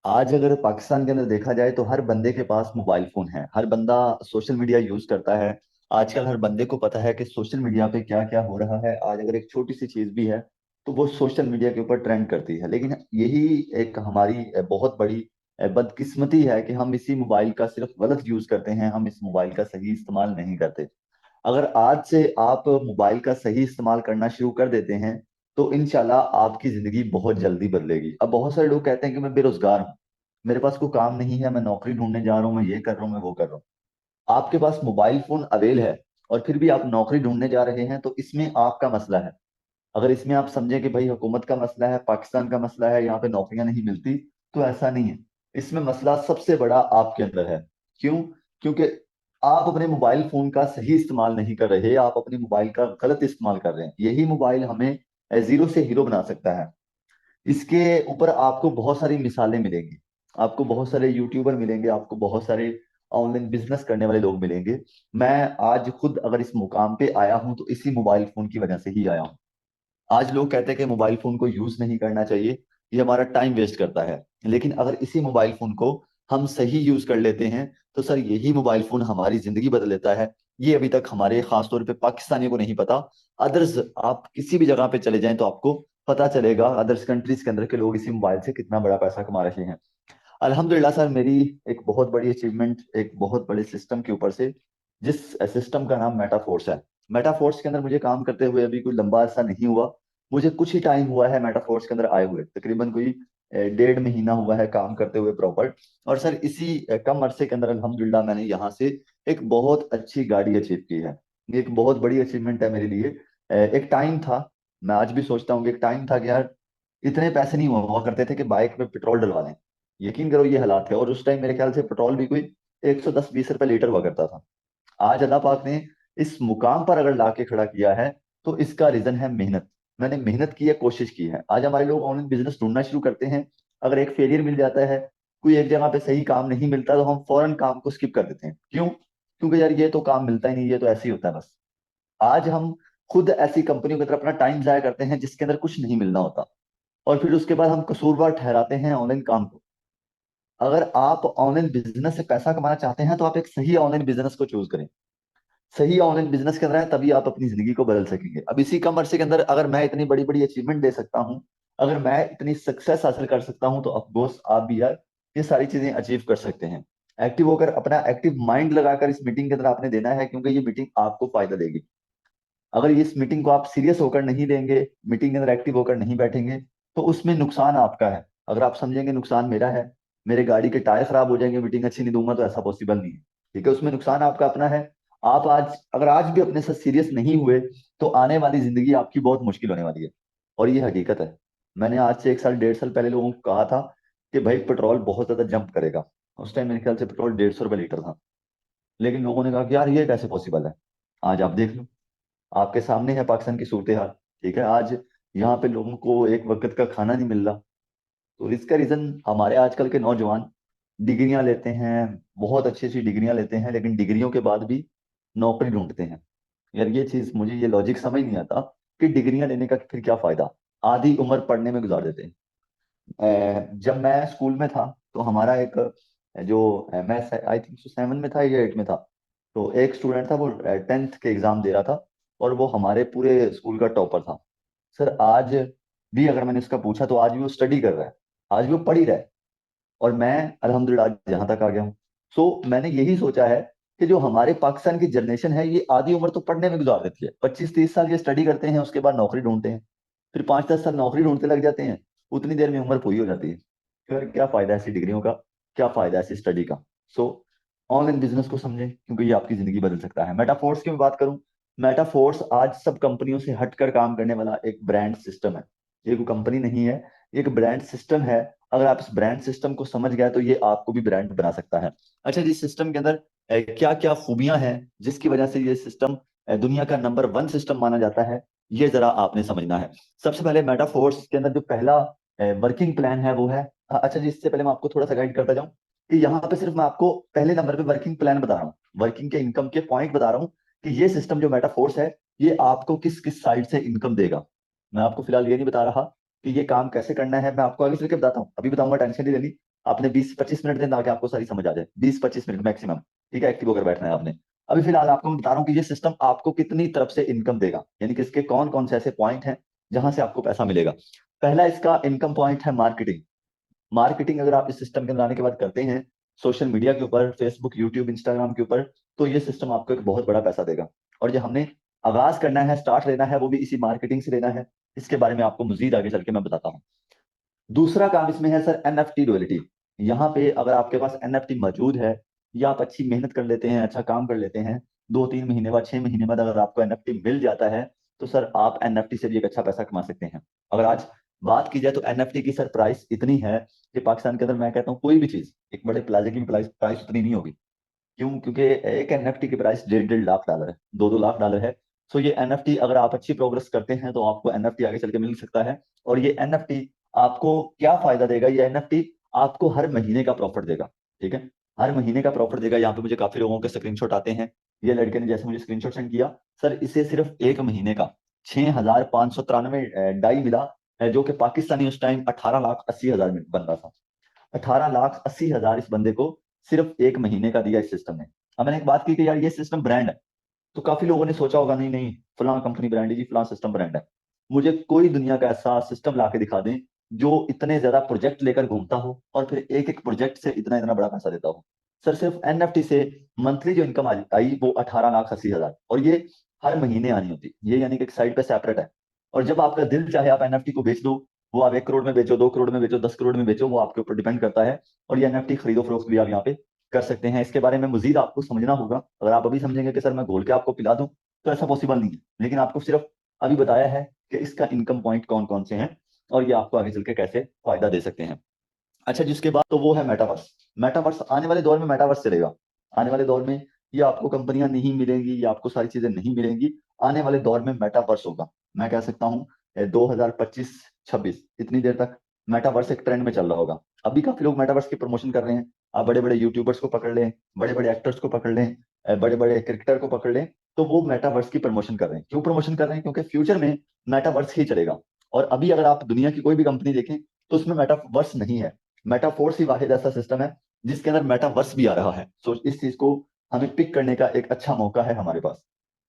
आज अगर पाकिस्तान के अंदर देखा जाए तो हर बंदे के पास मोबाइल फोन है। हर बंदा सोशल मीडिया यूज करता है। आजकल हर बंदे को पता है कि सोशल मीडिया पे क्या क्या हो रहा है। आज अगर एक छोटी सी चीज भी है तो वो सोशल मीडिया के ऊपर ट्रेंड करती है। लेकिन यही एक हमारी बहुत बड़ी बदकिस्मती है कि हम इसी मोबाइल का सिर्फ गलत यूज करते हैं। हम इस मोबाइल का सही इस्तेमाल नहीं करते। अगर आज से आप मोबाइल का सही इस्तेमाल करना शुरू कर देते हैं तो इंशाल्लाह आपकी जिंदगी बहुत जल्दी बदलेगी। अब बहुत सारे लोग कहते हैं कि मैं बेरोजगार हूँ, मेरे पास कोई काम नहीं है, मैं नौकरी ढूंढने जा रहा हूँ, मैं ये कर रहा हूँ, मैं वो कर रहा हूँ। आपके पास मोबाइल फोन अवेल है और फिर भी आप नौकरी ढूंढने जा रहे हैं, तो इसमें आपका मसला है। अगर इसमें आप समझें कि भाई हुकूमत का मसला है, पाकिस्तान का मसला है, यहाँ पे नौकरियां नहीं मिलती, तो ऐसा नहीं है। इसमें मसला सबसे बड़ा आपके अंदर है। क्यों? क्योंकि आप अपने मोबाइल फोन का सही इस्तेमाल नहीं कर रहे, आप अपने मोबाइल का गलत इस्तेमाल कर रहे हैं। यही मोबाइल हमें जीरो से हीरो बना सकता है। इसके ऊपर आपको बहुत सारी मिसालें मिलेंगी। आपको बहुत सारे यूट्यूबर मिलेंगे, आपको बहुत सारे ऑनलाइन बिजनेस करने वाले लोग मिलेंगे। मैं आज खुद अगर इस मुकाम पे आया हूं तो इसी मोबाइल फोन की वजह से ही आया हूं। आज लोग कहते हैं कि मोबाइल फोन को यूज नहीं करना चाहिए, ये हमारा टाइम वेस्ट करता है। लेकिन अगर इसी मोबाइल फोन को हम सही यूज कर लेते हैं तो सर यही मोबाइल फोन हमारी जिंदगी बदल देता है। ये अभी तक हमारे खासतौर पे पाकिस्तानियों को नहीं पता। अदर्स आप किसी भी जगह पे चले जाएं तो आपको पता चलेगा अदर्स कंट्रीज के अंदर के लोग इसी मोबाइल से कितना बड़ा पैसा कमा रहे हैं। अल्हम्दुलिल्लाह सर, मेरी एक बहुत बड़ी अचीवमेंट एक बहुत बड़े सिस्टम के ऊपर से, जिस सिस्टम का नाम मेटाफोर्स है। मेटाफोर्स के अंदर मुझे काम करते हुए अभी कोई लंबा अरसा नहीं हुआ। मुझे कुछ ही टाइम हुआ है मेटाफोर्स के अंदर आए हुए, तकरीबन कोई 1.5 महीना हुआ है काम करते हुए प्रॉपर। और सर इसी कम अरसे के अंदर अल्हम्दुलिल्लाह मैंने यहाँ से एक बहुत अच्छी गाड़ी अचीव की है। ये एक बहुत बड़ी अचीवमेंट है मेरे लिए। एक टाइम था, मैं आज भी सोचता हूँ कि एक टाइम था कि यार इतने पैसे नहीं हुआ करते थे कि बाइक में पेट्रोल डलवा लें। यकीन करो ये हालात थे। और उस टाइम मेरे ख्याल से पेट्रोल भी कोई 110-120 रुपए लीटर हुआ करता था। आज अल्लाह पाक ने इस मुकाम पर अगर ला के खड़ा किया है तो इसका रीजन है मेहनत। मैंने मेहनत की है, कोशिश की है। आज हमारे लोग ऑनलाइन बिजनेस ढूंढना शुरू करते हैं, अगर एक फेलियर मिल जाता है, कोई एक जगह पे सही काम नहीं मिलता, तो हम फौरन काम को स्किप कर देते हैं। क्यों? क्योंकि यार ये तो काम मिलता ही नहीं, ये तो ऐसे ही होता है बस। आज हम खुद ऐसी कंपनियों की तरफ अपना टाइम जाया करते हैं जिसके अंदर कुछ नहीं मिलना होता, और फिर उसके बाद हम कसूरवार ठहराते हैं ऑनलाइन काम को। अगर आप ऑनलाइन बिजनेस से पैसा कमाना चाहते हैं तो आप एक सही ऑनलाइन बिजनेस को चूज करें। सही ऑनलाइन बिजनेस के अंदर है तभी आप अपनी जिंदगी को बदल सकेंगे। अब इसी कम अरसे के अंदर अगर मैं इतनी बड़ी बड़ी अचीवमेंट दे सकता हूँ, अगर मैं इतनी सक्सेस हासिल कर सकता हूँ, तो अफकोर्स आप भी यार ये सारी चीजें अचीव कर सकते हैं। एक्टिव होकर, अपना एक्टिव माइंड लगाकर इस मीटिंग के अंदर आपने देना है, क्योंकि ये मीटिंग आपको फायदा देगी। अगर इस मीटिंग को आप सीरियस होकर नहीं लेंगे, मीटिंग के अंदर एक्टिव होकर नहीं बैठेंगे, तो उसमें नुकसान आपका है। अगर आप समझेंगे नुकसान मेरा है, मेरे गाड़ी के टायर खराब हो जाएंगे, मीटिंग अच्छी नहीं दूंगा, तो ऐसा पॉसिबल नहीं है। ठीक है, उसमें नुकसान आपका अपना है। आप आज अगर आज भी अपने साथ सीरियस नहीं हुए तो आने वाली जिंदगी आपकी बहुत मुश्किल होने वाली है। और ये हकीकत है। मैंने आज से 1 साल 1.5 साल पहले लोगों को कहा था कि भाई पेट्रोल बहुत ज्यादा जंप करेगा। उस टाइम मेरे ख्याल से पेट्रोल 150 रुपये लीटर था। लेकिन लोगों ने कहा कि यार ये कैसे पॉसिबल है। आज आप देख लो, आपके सामने है पाकिस्तान की सूरत हाल। ठीक है, आज यहाँ पे लोगों को एक वक्त का खाना नहीं मिल रहा। तो इसका रीजन हमारे आजकल के नौजवान डिग्रियां लेते हैं, बहुत अच्छी अच्छी डिग्रियां लेते हैं, लेकिन डिग्रियों के बाद भी नौकरी ढूंढते हैं। यार ये चीज, मुझे ये लॉजिक समझ नहीं आता कि डिग्रियां लेने का फिर क्या फायदा। आधी उम्र पढ़ने में गुजार देते हैं। जब मैं स्कूल में था तो हमारा एक जो मैं आई थिंक 7 में था या 8 में था, तो एक स्टूडेंट था, वो 10th के एग्जाम दे रहा था और वो हमारे पूरे स्कूल का टॉपर था। सर आज भी अगर मैंने उसका पूछा तो आज भी वो स्टडी कर रहा है, आज भी वो पढ़ ही रहा है। और मैं अल्हम्दुलिल्लाह आज यहाँ तक आ गया हूँ। सो मैंने यही सोचा है कि जो हमारे पाकिस्तान की जनरेशन है, ये आधी उम्र तो पढ़ने में गुजार देती है, 25-30 साल ये स्टडी करते हैं, उसके बाद नौकरी ढूंढते हैं, फिर 5-10 साल नौकरी ढूंढते लग जाते हैं। उतनी देर में उम्र पूरी हो जाती है। फिर क्या फायदा ऐसी डिग्रियों का, क्या फायदा ऐसी स्टडी का। सो ऑनलाइन बिजनेस को समझें, क्योंकि ये आपकी जिंदगी बदल सकता है। मेटाफोर्स की मैं बात करूं, मेटाफोर्स आज सब कंपनियों से हटकर काम करने वाला एक ब्रांड सिस्टम है। ये कोई कंपनी नहीं है, ये एक ब्रांड सिस्टम है। अगर आप इस ब्रांड सिस्टम को समझ गए तो ये आपको भी ब्रांड बना सकता है। अच्छा जी, सिस्टम के अंदर क्या क्या खूबियां हैं जिसकी वजह से ये सिस्टम दुनिया का नंबर 1 सिस्टम माना जाता है, ये जरा आपने समझना है। सबसे पहले मेटाफोर्स के अंदर जो पहला वर्किंग प्लान है वो है, अच्छा जी इससे पहले मैं आपको थोड़ा सा गाइड करता जाऊं कि यहाँ पे सिर्फ मैं आपको पहले नंबर पे वर्किंग प्लान बता रहा हूँ, वर्किंग के इनकम के पॉइंट बता रहा हूँ कि ये सिस्टम जो मेटाफोर्स है ये आपको किस किस साइड से इनकम देगा। मैं आपको फिलहाल ये नहीं बता रहा कि ये काम कैसे करना है, मैं आपको आगे चल के बताता हूँ, अभी बताऊंगा, टेंशन नहीं लेनी। आपने 20 से 25 मिनट दें ताकि आपको सारी समझ आ जाए, 20 25 मिनट मैक्सिमम। ठीक है, एक्टिव होकर बैठना है आपने। अभी फिलहाल आपको मैं बता रहा हूँ कि ये सिस्टम आपको कितनी तरफ से इनकम देगा, यानी कि इसके कौन कौन से ऐसे पॉइंट हैं जहां से आपको पैसा मिलेगा। पहला इसका इनकम पॉइंट है मार्केटिंग। मार्केटिंग अगर आप इस सिस्टम के अंदर आने के बाद करते हैं सोशल मीडिया के ऊपर, फेसबुक, यूट्यूब, इंस्टाग्राम के ऊपर, तो ये सिस्टम आपको एक बहुत बड़ा पैसा देगा। और जो हमने आगाज करना है, स्टार्ट लेना है, वो भी इसी मार्केटिंग से लेना है। इसके बारे में आपको मजीद आगे चल के मैं बताता हूँ। दूसरा काम इसमें है सर एनएफटी रॉयल्टी। यहाँ पे अगर आपके पास एनएफटी मौजूद है, या आप अच्छी मेहनत कर लेते हैं, अच्छा काम कर लेते हैं, 2 3 महीने बाद, 6 महीने बाद अगर आपको एनएफटी मिल जाता है, तो सर आप एनएफटी से भी एक अच्छा पैसा कमा सकते हैं। अगर आज बात की जाए तो एनएफटी की सर प्राइस इतनी है कि पाकिस्तान के अंदर मैं कहता हूँ कोई भी चीज, एक बड़े प्लाजे की प्राइस प्राइस उतनी नहीं होगी। क्यों? क्योंकि एक एनएफटी की प्राइस 1.5 1.5 लाख डॉलर है, 2 2 लाख डॉलर है। सो ये एनएफटी अगर आप अच्छी प्रोग्रेस करते हैं तो आपको एनएफटी आगे चल के मिल सकता है। और ये एनएफटी आपको क्या फायदा देगा? ये एनएफटी आपको हर महीने का प्रॉफिट देगा। ठीक है, हर महीने का प्रॉफिट देगा। यहाँ पे मुझे काफी लोगों के स्क्रीनशॉट आते हैं। ये लड़के ने जैसे मुझे स्क्रीनशॉट सेंड किया, सर इसे सिर्फ एक महीने का 6,593 डाई मिला है, जो कि पाकिस्तानी उस टाइम 18,80,000 में बन रहा था। 18,80,000 इस बंदे को सिर्फ एक महीने का दिया इस सिस्टम ने। अब मैंने एक बात की कि यार ये सिस्टम ब्रांड है, तो काफी लोगों ने सोचा होगा नहीं नहीं फलां कंपनी ब्रांड है जी, फलां सिस्टम ब्रांड है। मुझे कोई दुनिया का ऐसा सिस्टम ला के दिखा दें जो इतने ज्यादा प्रोजेक्ट लेकर घूमता हो और फिर एक एक प्रोजेक्ट से इतना इतना बड़ा पैसा देता हो। सर सिर्फ एनएफटी से मंथली जो इनकम आई वो 18,80,000, और ये हर महीने आनी होती, ये यानी कि एक साइड पे सेपरेट है। और जब आपका दिल चाहे आप एनएफटी को बेच दो, वो आप 1 करोड़ में बेचो, 2 करोड़ में बेचो, 10 करोड़ में बेचो, वो आपके ऊपर डिपेंड करता है। और ये एनएफटी खरीदो फरोख्त भी आप यहाँ पे कर सकते हैं। इसके बारे में मजीद आपको समझना होगा। अगर आप अभी समझेंगे कि सर मैं घोल के आपको पिला दूं, तो ऐसा पॉसिबल नहीं है। लेकिन आपको सिर्फ अभी बताया है कि इसका इनकम पॉइंट कौन कौन से हैं और ये आपको आगे चल के कैसे फायदा दे सकते हैं। अच्छा, जिसके बाद तो वो है मेटावर्स। मेटावर्स आने वाले दौर में मेटावर्स चलेगा। आने वाले दौर में ये आपको कंपनियां नहीं मिलेंगी, या आपको सारी चीजें नहीं मिलेंगी। आने वाले दौर में मेटावर्स होगा। मैं कह सकता हूँ 2025 26 इतनी देर तक मेटावर्स एक ट्रेंड में चल रहा होगा। अभी काफी लोग मेटावर्स की प्रमोशन कर रहे हैं। आप बड़े बड़े यूट्यूबर्स को पकड़ लें, बड़े बड़े एक्टर्स को पकड़ लें, बड़े बड़े क्रिकेटर को पकड़ लें, तो वो मेटावर्स की प्रमोशन कर रहे हैं। क्यों प्रमोशन कर रहे हैं? क्योंकि फ्यूचर में मेटावर्स ही चलेगा। और अभी अगर आप दुनिया की कोई भी कंपनी देखें तो उसमें मेटावर्स नहीं है। मेटाफोर्स ही वाहिद ऐसा सिस्टम है जिसके अंदर मेटावर्स भी आ रहा है। सो इस चीज को हमें पिक करने का एक अच्छा मौका है हमारे पास।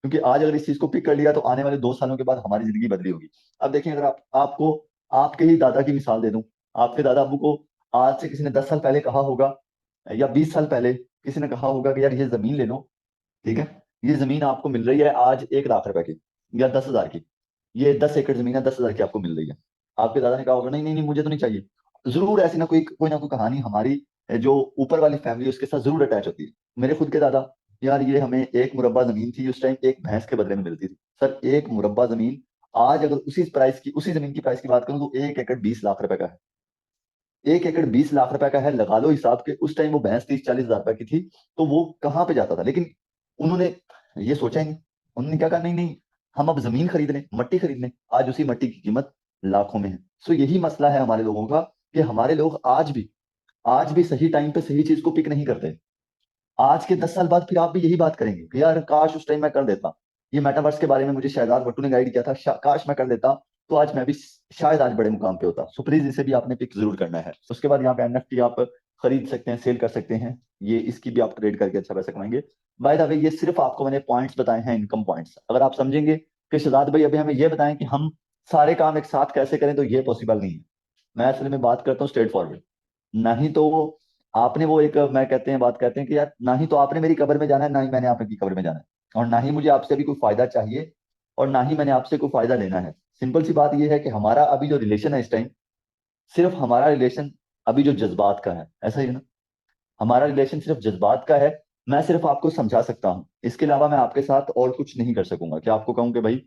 क्योंकि आज अगर इस चीज को पिक कर लिया तो आने वाले 2 सालों के बाद हमारी जिंदगी बदली होगी। अब देखें, अगर आपको आपके ही दादा की मिसाल दे दूं, आपके दादा अबू को आज से किसी ने 10 साल पहले कहा होगा, या 20 साल पहले किसी ने कहा होगा कि यार ये जमीन ले लो, ठीक है, ये जमीन आपको मिल रही है आज 1 लाख रुपए की या 10,000 की, ये 10 एकड़ जमीन है, 10,000 की आपको मिल रही है। आपके दादा ने कहा होगा नहीं नहीं नहीं मुझे तो नहीं चाहिए। जरूर ऐसी ना कोई ना कोई कहानी हमारी जो ऊपर वाली फैमिली उसके साथ जरूर अटैच होती है। मेरे खुद के दादा, यार ये हमें 1 मुरब्बा जमीन थी उस टाइम, एक भैंस के बदले में मिलती थी। सर 1 मुरब्बा जमीन आज अगर उसी जमीन की प्राइस की बात करूं तो 1 एकड़ 20 लाख रुपए का है। 1 एकड़ 20 लाख रुपए का है, लगा लो हिसाब के। उस टाइम वो भैंस 30 40 हजार रुपए की थी, तो वो कहाँ पे जाता था? लेकिन उन्होंने ये सोचा ही नहीं। उन्होंने क्या कहा, नहीं नहीं हम अब जमीन खरीद लें, मट्टी खरीद लें। आज उसी मट्टी की कीमत लाखों में है। सो यही मसला है हमारे लोगों का, कि हमारे लोग आज भी सही टाइम पे सही चीज को पिक नहीं करते। आज के 10 साल बाद फिर आप भी यही बात करेंगे कि यार काश उस टाइम मैं कर देता। ये मेटावर्स के बारे में मुझे शहजाद भट्टू ने गाइड किया था, काश मैं कर देता, तो आज मैं भी शायद आज बड़े मुकाम पे होता। सो प्लीज इसे भी आपने पिक जरूर करना है। उसके बाद यहाँ पे एनएफटी आप खरीद सकते हैं, सेल कर सकते हैं। ये इसकी भी आप ट्रेड करके अच्छा पैसा कमाएंगे। बाय द वे, ये सिर्फ आपको मैंने पॉइंट्स बताए हैं, इनकम पॉइंट्स। अगर आप समझेंगे कि शहजाद भाई अभी हमें ये बताएं कि हम सारे काम एक साथ कैसे करें, तो ये पॉसिबल नहीं है। मैं असल में बात करता हूँ स्ट्रेट फॉरवर्ड। नहीं तो आपने वो एक मैं कहते हैं बात कहते हैं कि यार ना ही तो आपने मेरी कब्र में जाना है, ना ही मैंने आपकी कब्र में जाना है, और ना ही मुझे आपसे भी कोई फायदा चाहिए, और ना ही मैंने आपसे कोई फायदा लेना है। सिंपल सी बात ये है कि हमारा अभी जो रिलेशन है इस टाइम, सिर्फ हमारा रिलेशन अभी जो जज्बात का है, ऐसा ही है ना? हमारा रिलेशन सिर्फ जज्बात का है। मैं सिर्फ आपको समझा सकता हूँ, इसके अलावा मैं आपके साथ और कुछ नहीं कर सकूंगा। कि आपको कहूँ कि भाई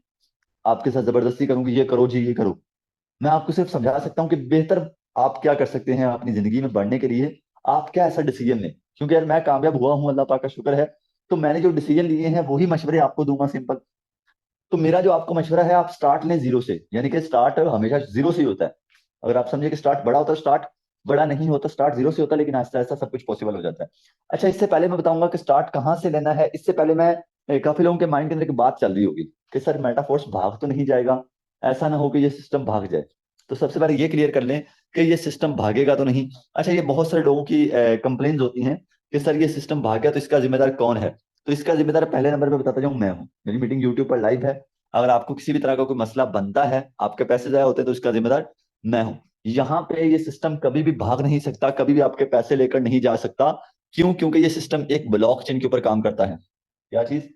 आपके साथ जबरदस्ती करूँ कि ये करो जी ये करो। मैं आपको सिर्फ समझा सकता हूँ कि बेहतर आप क्या कर सकते हैं अपनी जिंदगी में बढ़ने के लिए। आप क्या ऐसा डिसीजन लें, क्योंकि यार मैं कामयाब हुआ हूँ, अल्लाह पाक का शुक्र है। तो मैंने जो डिसीजन लिए हैं वही मशवरे आपको दूंगा, सिंपल। तो मेरा जो आपको मशवरा है, आप स्टार्ट लें जीरो से, यानी कि स्टार्ट हमेशा जीरो से ही होता है। अगर आप समझे कि स्टार्ट बड़ा होता है, स्टार्ट बड़ा नहीं होता, स्टार्ट जीरो से होता है, लेकिन आहिस्ता आहिस्ता सब कुछ पॉसिबल हो जाता है। अच्छा, इससे पहले मैं बताऊंगा कि स्टार्ट कहाँ से लेना है। इससे पहले मैं काफी लोगों के माइंड के अंदर एक बात चल रही होगी कि सर मेटाफोर्स भाग तो नहीं जाएगा, ऐसा ना हो कि ये सिस्टम भाग जाए। तो सबसे पहले ये क्लियर कर लें कि ये सिस्टम भागेगा तो नहीं। अच्छा, ये बहुत सारे लोगों की कंप्लेन्स होती हैं कि सर ये सिस्टम भाग गया तो इसका जिम्मेदार कौन है। तो इसका जिम्मेदार पहले नंबर पे बताता जाऊं, मैं हूँ। मेरी मीटिंग यूट्यूब पर लाइव है। अगर आपको किसी भी तरह का कोई मसला बनता है, आपके पैसे जाए होते हैं, तो इसका जिम्मेदार मैं हूँ। यहाँ पे ये सिस्टम कभी भी भाग नहीं सकता, कभी भी आपके पैसे लेकर नहीं जा सकता। क्यों? क्योंकि ये सिस्टम एक ब्लॉकचेन के ऊपर काम करता है। क्या चीज?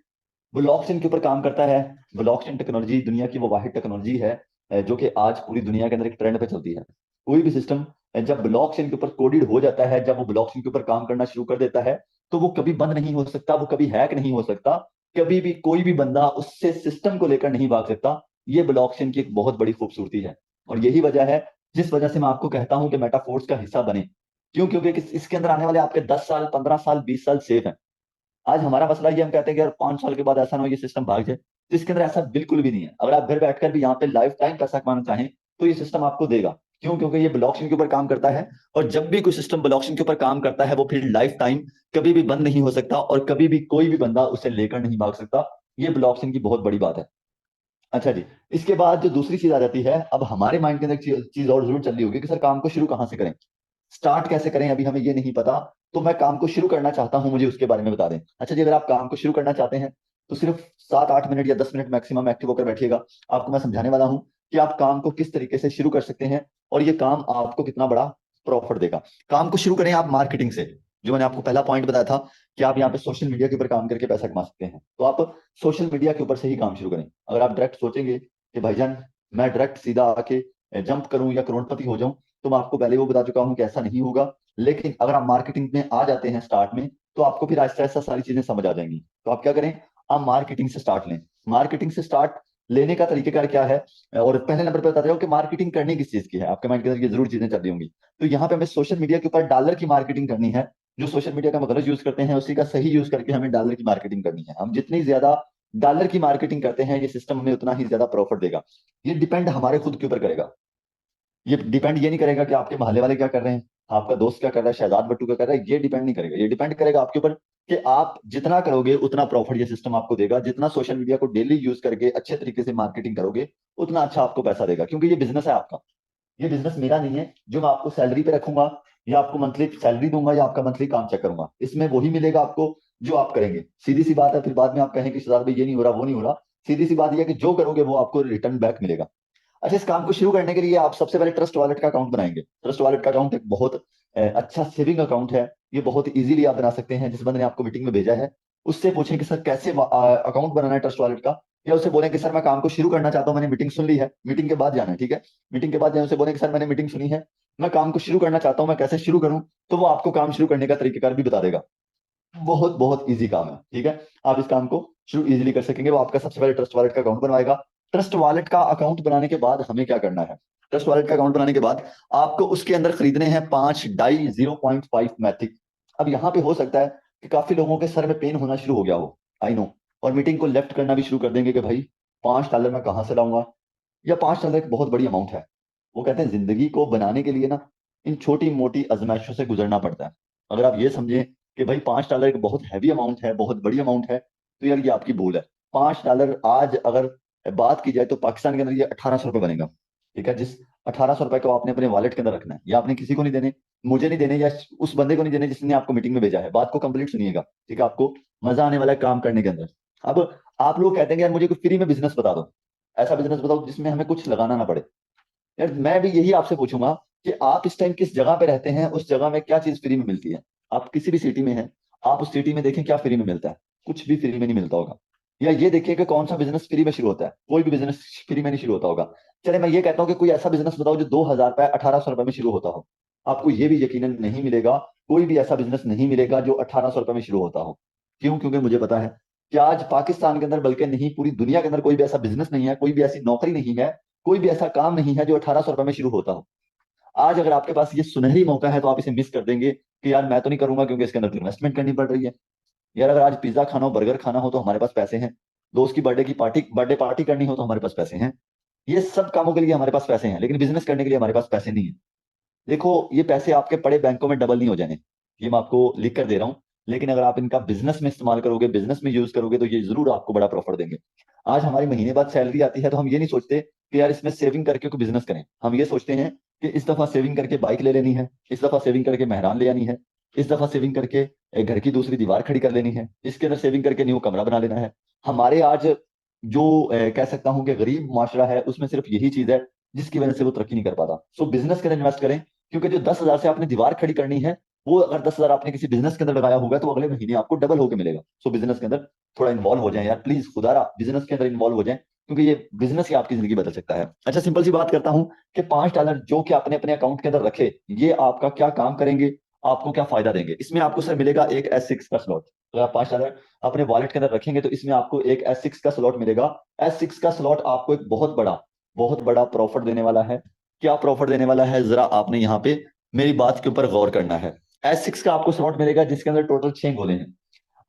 ब्लॉकचेन के ऊपर काम करता है। ब्लॉकचेन टेक्नोलॉजी दुनिया की वो वाहिद टेक्नोलॉजी है जो कि आज पूरी दुनिया के अंदर एक ट्रेंड पे चलती है। कोई भी सिस्टम जब ब्लॉकचेन के ऊपर कोडेड हो जाता है, जब वो ब्लॉकचेन के ऊपर काम करना शुरू कर देता है, तो वो कभी बंद नहीं हो सकता, वो कभी हैक नहीं हो सकता। कभी भी कोई भी बंदा उससे सिस्टम को लेकर नहीं भाग सकता। ये ब्लॉकचेन की एक बहुत बड़ी खूबसूरती है। और यही वजह है जिस वजह से मैं आपको कहता हूं कि मेटाफोर्स का हिस्सा बने। क्यों? क्योंकि इसके अंदर आने वाले आपके 10 साल, 15 साल, 20 साल सेफ है। आज हमारा मसला ये, हम कहते हैं कि यार 5 साल के बाद ऐसा ना हो ये सिस्टम भाग जाए, तो इसके अंदर ऐसा बिल्कुल भी नहीं है। अगर आप घर बैठकर भी यहाँ पे लाइफ टाइम पैसा कमाना चाहें, तो ये सिस्टम आपको देगा। क्यों? क्योंकि ये ब्लॉकचेन के ऊपर काम करता है। और जब भी कोई सिस्टम ब्लॉकचेन के ऊपर काम करता है, वो फिर लाइफ टाइम कभी भी बंद नहीं हो सकता, और कभी भी कोई भी बंदा उसे लेकर नहीं भाग सकता। ये ब्लॉकचेन की बहुत बड़ी बात है। अच्छा जी। इसके बाद जो दूसरी चीज आ जाती है, अब हमारे माइंड के अंदर चीज और जरूर चल रही होगी कि सर काम को शुरू कहाँ से करें, स्टार्ट कैसे करें, अभी हमें ये नहीं पता। तो मैं काम को शुरू करना चाहता हूं, मुझे उसके बारे में बता दें। अच्छा जी, अगर आप काम को शुरू करना चाहते हैं, तो सिर्फ 7-8 मिनट या 10 मिनट मैक्सिमम एक्टिव होकर बैठिएगा। आपको मैं समझाने वाला हूं कि आप काम को किस तरीके से शुरू कर सकते हैं, और ये काम आपको कितना बड़ा प्रॉफिट देगा। काम को शुरू करें आप मार्केटिंग से। जो मैंने आपको पहला पॉइंट बताया था कि आप यहाँ पे सोशल मीडिया के ऊपर काम करके पैसा कमा सकते हैं, तो आप सोशल मीडिया के ऊपर से ही काम शुरू करें। अगर आप डायरेक्ट सोचेंगे कि भाईजान मैं डायरेक्ट सीधा आके जंप करूं या करोड़पति हो जाऊं, तो मैं आपको पहले वो बता चुका हूं कि ऐसा नहीं होगा। लेकिन अगर आप मार्केटिंग में आ जाते हैं स्टार्ट में, तो आपको फिर आहिस्ता आहिस्ता सारी चीजें समझ आ जाएंगी। तो आप क्या करें, आप मार्केटिंग से स्टार्ट लें। मार्केटिंग से स्टार्ट लेने का तरीकेकार क्या है, और पहले नंबर पर बताते हो कि मार्केटिंग करनी किस चीज की है। आपके माइंड के अंदर ये जरूर चीजें चल रही होंगी। तो यहाँ पे हमें सोशल मीडिया के ऊपर डॉलर की मार्केटिंग करनी है। जो सोशल मीडिया का हम गलत यूज करते हैं, उसी का सही यूज करके हमें डॉलर की मार्केटिंग करनी है। हम जितनी ज्यादा डॉलर की मार्केटिंग करते हैं, ये सिस्टम हमें उतना ही ज्यादा प्रॉफिट देगा। ये डिपेंड हमारे खुद के ऊपर करेगा। ये डिपेंड ये नहीं करेगा कि आपके मोहल्ले वाले क्या कर रहे हैं, आपका दोस्त क्या कर रहा है, शहजाद बट्टू क्या कर रहा है। ये डिपेंड नहीं करेगा। ये डिपेंड करेगा आपके ऊपर कि आप जितना करोगे उतना प्रॉफिट ये सिस्टम आपको देगा। जितना सोशल मीडिया को डेली यूज करके अच्छे तरीके से मार्केटिंग करोगे, उतना अच्छा आपको पैसा देगा। क्योंकि ये बिजनेस है आपका। ये बिजनेस मेरा नहीं है जो मैं आपको सैलरी पे रखूंगा, या आपको मंथली सैलरी दूंगा, या आपका मंथली काम चेक करूंगा। इसमें वही मिलेगा आपको जो आप करेंगे। सीधी सी बात है। फिर बाद में आप कहें कि शहजाद भाई ये नहीं हो रहा, वो नहीं हो रहा। सीधी सी बात यह है कि जो करोगे वो आपको रिटर्न बैक मिलेगा। अच्छा, इस काम को शुरू करने के लिए आप सबसे पहले ट्रस्ट वॉलेट का अकाउंट बनाएंगे। ट्रस्ट वॉलेट का अकाउंट एक बहुत अच्छा सेविंग अकाउंट है। ये बहुत इजीली आप बना सकते हैं। जिस बंदे ने आपको मीटिंग में भेजा है, उससे पूछें कि सर कैसे अकाउंट बनाना है ट्रस्ट वॉलेट का। या उसे बोलें कि सर मैं काम को शुरू करना चाहता हूँ, मैंने मीटिंग सुन ली है, मीटिंग के बाद जाना है, ठीक है। मीटिंग के बाद जाए, उसे बोलें कि सर मैंने मीटिंग सुनी है, मैं काम को शुरू करना चाहता हूँ, मैं कैसे शुरू करूँ। तो वो आपको काम शुरू करने का तरीकेकार भी बता देगा। बहुत बहुत इजी काम है, ठीक है। आप इस काम को शुरू इजीली कर सकेंगे। वो आपका सबसे पहले ट्रस्ट वॉलेट का अकाउंट बनवाएगा। ट्रस्ट वॉलेट का अकाउंट बनाने के बाद हमें क्या करना है, ट्रस्ट वॉलेट का अकाउंट बनाने के बाद आपको उसके अंदर खरीदने हैं 5 डाई 0.5 मैथिक। अब यहाँ पे हो सकता है कि काफी लोगों के सर में पेन होना शुरू हो गया हो, आई नो, और मीटिंग को लेफ्ट करना भी शुरू कर देंगे कि भाई $5 मैं कहाँ से लाऊंगा, या $5 एक बहुत बड़ी अमाउंट है। वो कहते हैं जिंदगी को बनाने के लिए ना, इन छोटी मोटी आजमाइशों से गुजरना पड़ता है। अगर आप ये समझें कि भाई $5 एक बहुत हैवी अमाउंट है, बहुत बड़ी अमाउंट है, तो यार ये आपकी भूल है। $5 आज अगर बात की जाए तो पाकिस्तान के अंदर ये 1800 रुपये बनेगा, ठीक है। जिस 1800 रुपये को आपने अपने वॉलेट के अंदर रखना है, या आपने किसी को नहीं देने, मुझे नहीं देने, या उस बंदे को नहीं देने जिसने आपको मीटिंग में भेजा है। बात को कंप्लीट सुनिएगा, ठीक है। आपको मजा आने वाला है काम करने के अंदर। अब आप लोग कहते हैं कि यार मुझे कोई फ्री में बिजनेस बता दो, ऐसा बिजनेस बताओ जिसमें हमें कुछ लगाना ना पड़े। यार मैं भी यही आपसे पूछूंगा कि आप इस टाइम किस जगह पे रहते हैं, उस जगह में क्या चीज फ्री में मिलती है। आप किसी भी सिटी में हैं, आप उस सिटी में देखें क्या फ्री में मिलता है। कुछ भी फ्री में नहीं मिलता होगा। या ये देखिए कि कौन सा बिजनेस फ्री में शुरू होता है। कोई भी बिजनेस फ्री में नहीं शुरू होता होगा। चले मैं ये कहता हूँ कि कोई ऐसा बिजनेस बताओ जो 2000 रुपए 1800 रुपए में शुरू होता हो। आपको ये भी यकीनन नहीं मिलेगा। कोई भी ऐसा बिजनेस नहीं मिलेगा जो 1800 रुपए में शुरू होता हो। क्यों? क्योंकि मुझे पता है कि आज पाकिस्तान के अंदर, बल्कि नहीं पूरी दुनिया के अंदर, कोई भी ऐसा बिजनेस नहीं है, कोई भी ऐसी नौकरी नहीं है, कोई भी ऐसा काम नहीं है जो 1800 रुपए में शुरू होता हो। आज अगर आपके पास ये सुनहरी मौका है, तो आप इसे मिस कर देंगे कि यार मैं तो नहीं करूंगा क्योंकि इसके अंदर इन्वेस्टमेंट करनी पड़ रही है। यार अगर आज पिज्जा खाना हो, बर्गर खाना हो, तो हमारे पास पैसे हैं। दोस्त की बर्थडे पार्टी करनी हो तो हमारे पास पैसे हैं। ये सब कामों के लिए हमारे पास पैसे हैं, लेकिन बिजनेस करने के लिए हमारे पास पैसे नहीं है। देखो, ये पैसे आपके पड़े बैंकों में डबल नहीं हो जाने, ये मैं आपको लिख कर दे रहा हूँ। लेकिन अगर आप इनका बिजनेस में इस्तेमाल करोगे, बिजनेस में यूज करोगे, तो ये जरूर आपको बड़ा प्रॉफिट देंगे। आज हमारी महीने बाद सैलरी आती है, तो हम ये नहीं सोचते कि यार इसमें सेविंग करके कोई बिजनेस करें। हम ये सोचते हैं कि इस दफा सेविंग करके बाइक ले लेनी है, इस दफा सेविंग करके मेहरान ले आनी है, इस दफा सेविंग करके घर की दूसरी दीवार खड़ी कर लेनी है, इसके अंदर सेविंग करके न्यू कमरा बना लेना है। हमारे आज जो कह सकता हूँ कि गरीब माशरा है, उसमें सिर्फ यही चीज है जिसकी वजह से वो तरक्की नहीं कर पाता। सो बिजनेस के अंदर इन्वेस्ट करें, क्योंकि जो 10,000 से आपने दीवार खड़ी करनी है, वो अगर 10,000 आपने किसी बिजनेस के अंदर लगाया होगा तो अगले महीने आपको डबल होकर मिलेगा। सो बिजनेस के अंदर थोड़ा इन्वॉल्व हो जाए यार, प्लीज खुदारा बिजनेस के अंदर इन्वॉल्व हो जाए, क्योंकि ये बिजनेस ही आपकी जिंदगी बदल सकता है। अच्छा, सिंपल सी बात करता हूँ कि $5 जो कि आपने अपने अकाउंट के अंदर रखे, ये आपका क्या काम करेंगे, आपको क्या फायदा देंगे। इसमें आपको सर मिलेगा एक S6 का स्लॉट। तो आप $5 अपने वॉलेट के अंदर रखेंगे तो इसमें आपको एक S6 का स्लॉट मिलेगा। S6 का स्लॉट आपको एक बहुत बड़ा प्रॉफिट देने वाला है। क्या प्रॉफिट देने वाला है, जरा आपने यहाँ पे मेरी बात के ऊपर गौर करना है। S6 का आपको स्लॉट मिलेगा जिसके अंदर टोटल 6 गोले हैं।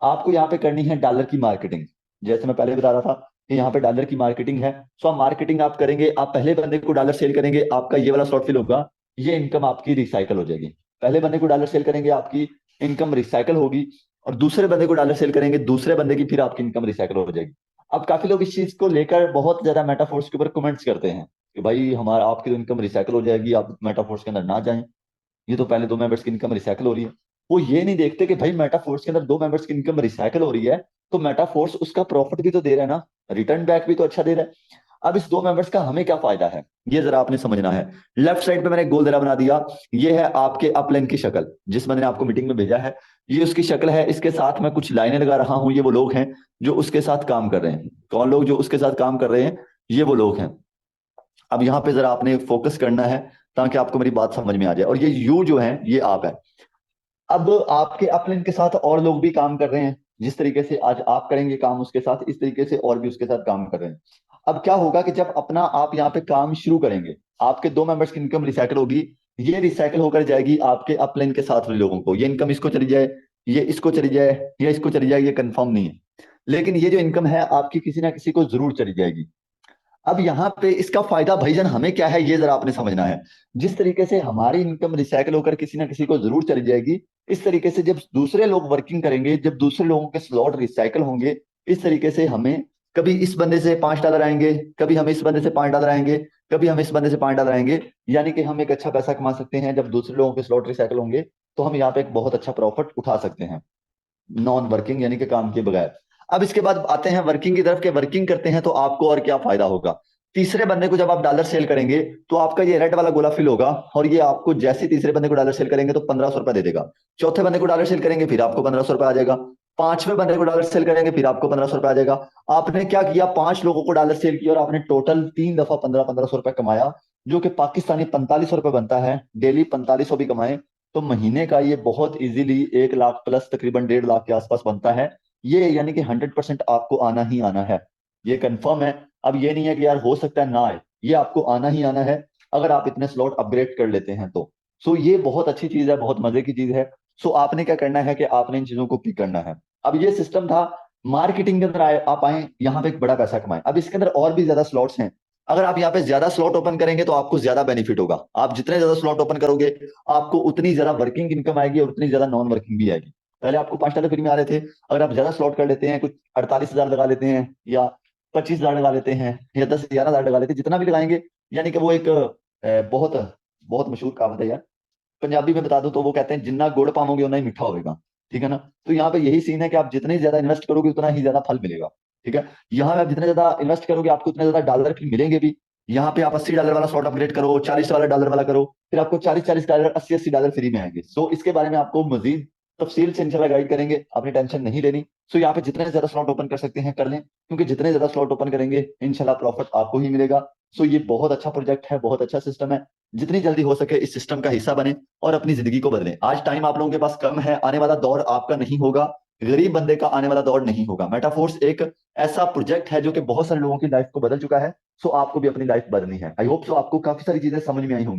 आपको यहाँ पे करनी है डॉलर की मार्केटिंग। जैसे मैं पहले बता रहा था कि यहाँ पे डॉलर की मार्केटिंग है। सो आप मार्केटिंग आप करेंगे, आप पहले बंदे को डॉलर सेल करेंगे, आपका ये वाला स्लॉट फिल होगा, ये इनकम आपकी रिसाइकल हो जाएगी। पहले बंदे को डॉलर सेल करेंगे, आपकी इनकम रिसाइकल होगी, और दूसरे बंदे को डॉलर सेल करेंगे, दूसरे बंदे की फिर आपकी इनकम रिसाइकल हो जाएगी। अब काफी लोग इस चीज को लेकर बहुत ज्यादा मेटाफोर्स के ऊपर कमेंट्स करते हैं कि भाई हमारा आपकी तो इनकम रिसाइकल हो जाएगी, आप मेटाफोर्स के अंदर ना जाएं, ये तो पहले 2 मेंबर्स की इनकम रिसाइकल हो रही है। वो ये नहीं देखते कि भाई मेटाफोर्स के अंदर 2 मेंबर्स की इनकम रिसाइकल हो रही है, तो मेटाफोर्स उसका प्रॉफिट भी तो दे रहा है ना, रिटर्न बैक भी तो अच्छा दे रहा है। अब इस 2 मेंबर्स का हमें क्या फायदा है, ये जरा आपने समझना है। लेफ्ट साइड पे मैंने एक गोल जरा बना दिया, ये है आपके अपलाइन की शक्ल, जिस बंदे ने आपको मीटिंग में भेजा है, ये उसकी शक्ल है। इसके साथ मैं कुछ लाइनें लगा रहा हूं, ये वो लोग हैं जो उसके साथ काम कर रहे हैं। कौन लोग जो उसके साथ काम कर रहे हैं, ये वो लोग हैं। अब यहाँ पे जरा आपने फोकस करना है ताकि आपको मेरी बात समझ में आ जाए। और ये यू जो है ये आप है। अब आपके अपलाइन के साथ और लोग भी काम कर रहे हैं, जिस तरीके से आज आप करेंगे काम उसके साथ, इस तरीके से और भी उसके साथ काम कर रहे हैं। अब क्या होगा कि जब अपना आप यहाँ पे काम शुरू करेंगे, आपके 2 मेंबर्स की इनकम रिसाइकल होगी, ये रिसाइकल होकर जाएगी आपके अपलाइन के साथ वाले लोगों को। ये इनकम इसको चली जाए, ये इसको चली जाए, या इसको चली जाए, ये कंफर्म नहीं है, लेकिन ये जो इनकम है आपकी किसी ना किसी को जरूर चली जाएगी। अब यहाँ पे इसका फायदा भाईजान हमें क्या है, ये जरा आपने समझना है। जिस तरीके से हमारी इनकम रिसाइकल होकर किसी ना किसी को जरूर चली जाएगी, इस तरीके से जब दूसरे लोग वर्किंग करेंगे, जब दूसरे लोगों के स्लॉट रिसाइकल होंगे, इस तरीके से हमें कभी इस बंदे से $5 आएंगे, कभी हमें इस बंदे से $5 आएंगे, कभी हम इस बंदे से $5 आएंगे। यानी कि हम एक अच्छा पैसा कमा सकते हैं। जब दूसरे लोगों के स्लॉट रिसाइकल होंगे तो हम यहाँ पे एक बहुत अच्छा प्रॉफिट उठा सकते हैं, नॉन वर्किंग यानी कि काम के बगैर। अब इसके बाद आते हैं वर्किंग की तरफ, के वर्किंग करते हैं तो आपको और क्या फायदा होगा। तीसरे बंदे को जब आप डॉलर सेल करेंगे तो आपका ये रेड वाला गोला फिल होगा, और ये आपको जैसे ही तीसरे बंदे को डॉलर सेल करेंगे तो ₹1,500 दे देगा। चौथे बंदे को डॉलर सेल करेंगे फिर आपको ₹1,500 आ जाएगा। पांचवें बंदे को डॉलर सेल करेंगे फिर आपको ₹1,500 आ जाएगा। आपने क्या किया, 5 लोगों को डॉलर सेल किया और आपने टोटल 3 दफा 1,500 कमाया, जो कि पाकिस्तानी ₹4500 बनता है। डेली 4500 भी कमाए तो महीने का ये बहुत इजीली 1 लाख प्लस तकरीबन 1.5 लाख के आसपास बनता है। ये यानी कि 100% आपको आना ही आना है, ये कंफर्म है। अब ये नहीं है कि यार हो सकता है ना आए, ये आपको आना ही आना है अगर आप इतने स्लॉट अपग्रेड कर लेते हैं तो। सो ये बहुत अच्छी चीज है, बहुत मजे की चीज है। सो आपने क्या करना है कि आपने इन चीजों को पिक करना है। अब ये सिस्टम था मार्केटिंग के अंदर आए, आप आए यहाँ पे एक बड़ा पैसा कमाए। अब इसके अंदर और भी ज्यादा स्लॉट्स हैं। अगर आप यहाँ पे ज्यादा स्लॉट ओपन करेंगे तो आपको ज्यादा बेनिफिट होगा। आप जितने ज्यादा स्लॉट ओपन करोगे आपको उतनी ज्यादा वर्किंग इनकम आएगी और उतनी ज्यादा नॉन वर्किंग भी आएगी। पहले आपको $5 फ्री में आ रहे थे, अगर आप ज्यादा स्लॉट कर लेते हैं, कुछ 48,000 लगा लेते हैं, या 25,000 लगा लेते हैं, या 10-11,000 लगा लेते हैं, जितना भी लगाएंगे, यानी कि वो एक बहुत बहुत मशहूर कहावत है यार, पंजाबी में बता दूं तो वो कहते हैं जितना गुड़ पाओगे उतना ही मीठा होगा। ठीक है ना। तो यहाँ पे यही सीन है कि आप जितने ज्यादा इन्वेस्ट करोगे उतना ही ज्यादा फल मिलेगा। ठीक है। यहाँ पे आप जितने ज्यादा इन्वेस्ट करोगे आपको उतने ज्यादा डॉलर फिर मिलेंगे भी। यहाँ पे आप $80 वाला स्लॉट अपग्रेड करो, $40 वाला करो, फिर आपको $40 $80 फ्री में आएंगे। सो इसके बारे में आपको मजीद तफसील से इंशाल्लाह गाइड करेंगे, आपने टेंशन नहीं लेनी। सो यहाँ पे जितने ज्यादा स्लॉट ओपन कर सकते हैं कर लें, क्योंकि जितने ज्यादा स्लॉट ओपन करेंगे इंशाल्लाह प्रॉफिट आपको ही मिलेगा। सो ये बहुत अच्छा प्रोजेक्ट है, बहुत अच्छा सिस्टम है। जितनी जल्दी हो सके इस सिस्टम का हिस्सा बने और अपनी जिंदगी को बदलें। आज टाइम आप लोगों के पास कम है, आने वाला दौर आपका नहीं होगा, गरीब बंदे का आने वाला दौर नहीं होगा। मेटाफोर्स एक ऐसा प्रोजेक्ट है जो कि बहुत सारे लोगों की लाइफ को बदल चुका है। सो आपको भी अपनी लाइफ बदलनी है। आई होप सो आपको काफी सारी चीजें समझ में आई होंगी।